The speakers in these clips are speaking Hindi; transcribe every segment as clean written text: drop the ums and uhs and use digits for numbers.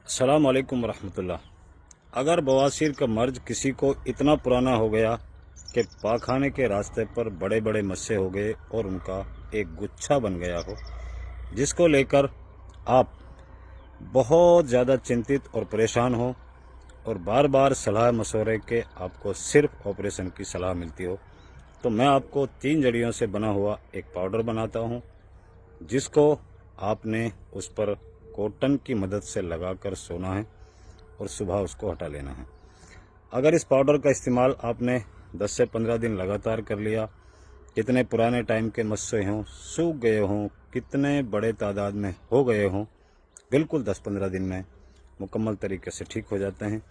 अस्सलाम वालेकुम वरहमतुल्लाह। अगर बवासीर का मर्ज किसी को इतना पुराना हो गया कि पाखाने के रास्ते पर बड़े बड़े मस्से हो गए और उनका एक गुच्छा बन गया हो, जिसको लेकर आप बहुत ज़्यादा चिंतित और परेशान हो और बार बार सलाह मशवरे के आपको सिर्फ ऑपरेशन की सलाह मिलती हो, तो मैं आपको 3 जड़ियों से बना हुआ एक पाउडर बनाता हूँ, जिसको आपने उस पर कॉटन की मदद से लगाकर सोना है और सुबह उसको हटा लेना है। अगर इस पाउडर का इस्तेमाल आपने 10 से 15 दिन लगातार कर लिया, कितने पुराने टाइम के मस्से हों, सूख गए हों, कितने बड़े तादाद में हो गए हों, बिल्कुल 10-15 दिन में मुकम्मल तरीके से ठीक हो जाते हैं।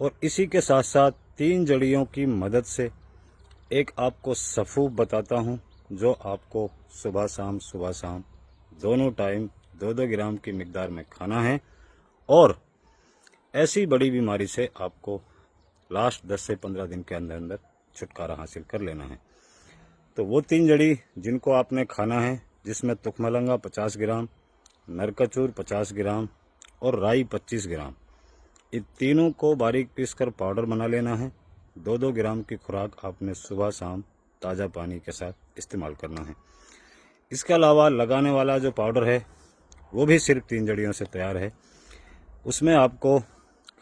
और इसी के साथ साथ 3 जड़ियों की मदद से एक आपको सफ़ूफ बताता हूँ, जो आपको सुबह शाम दोनों टाइम 2-2 ग्राम की मिकदार में खाना है और ऐसी बड़ी बीमारी से आपको लास्ट 10 से 15 दिन के अंदर अंदर छुटकारा हासिल कर लेना है। तो वो 3 जड़ी जिनको आपने खाना है, जिसमें तुखमलंगा 50 ग्राम, नरकचूर 50 ग्राम और राई 25 ग्राम, इन तीनों को बारीक पीसकर पाउडर बना लेना है। 2-2 ग्राम की खुराक आपने सुबह शाम ताज़ा पानी के साथ इस्तेमाल करना है। इसके अलावा लगाने वाला जो पाउडर है वो भी सिर्फ 3 जड़ियों से तैयार है। उसमें आपको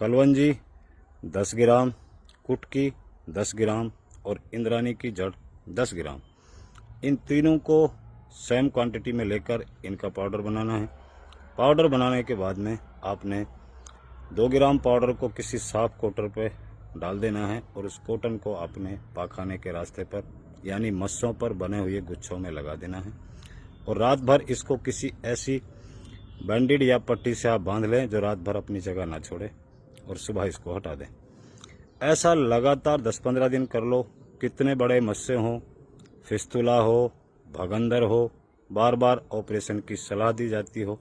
कलवंजी 10 ग्राम, कुटकी 10 ग्राम और इंद्रानी की जड़ 10 ग्राम, इन तीनों को सेम क्वांटिटी में लेकर इनका पाउडर बनाना है। पाउडर बनाने के बाद में आपने 2 ग्राम पाउडर को किसी साफ कोटर पे डाल देना है और उस कॉटन को आपने पाखाने के रास्ते पर यानी मस्सों पर बने हुए गुच्छों में लगा देना है और रात भर इसको किसी ऐसी बैंडेड या पट्टी से आप बांध लें जो रात भर अपनी जगह ना छोड़े और सुबह इसको हटा दें। ऐसा लगातार 10-15 दिन कर लो। कितने बड़े मस्से हों, फिस्तुला हो, भगंदर हो, बार बार ऑपरेशन की सलाह दी जाती हो,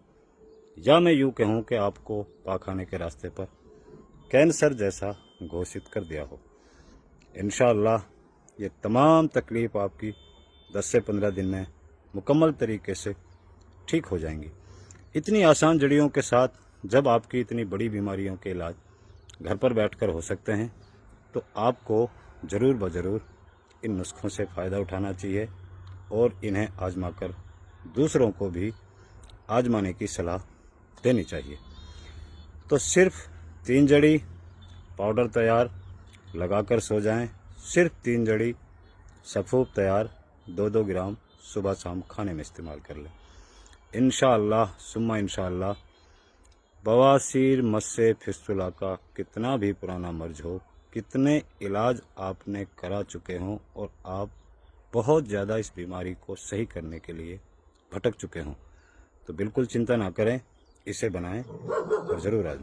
या मैं यूँ कहूँ कि आपको पाखाने के रास्ते पर कैंसर जैसा घोषित कर दिया हो, इंशाअल्लाह ये तमाम तकलीफ़ आपकी 10 से 15 दिन में मुकम्मल तरीके से ठीक हो जाएंगी। इतनी आसान जड़ियों के साथ जब आपकी इतनी बड़ी बीमारियों के इलाज घर पर बैठकर हो सकते हैं, तो आपको ज़रूर बज़रूर इन नुस्खों से फ़ायदा उठाना चाहिए और इन्हें आजमाकर दूसरों को भी आजमाने की सलाह देनी चाहिए। तो सिर्फ 3 जड़ी पाउडर तैयार, लगाकर सो जाएं। सिर्फ 3 जड़ी सफ़ूफ तैयार, 2-2 ग्राम सुबह शाम खाने में इस्तेमाल कर लें। इंशाअल्लाह सुम्मा इंशाअल्लाह बवासीर, मस्से, फिस्तुला का कितना भी पुराना मर्ज हो, कितने इलाज आपने करा चुके हों और आप बहुत ज़्यादा इस बीमारी को सही करने के लिए भटक चुके हों, तो बिल्कुल चिंता ना करें, इसे बनाएं और ज़रूर आजमाएं।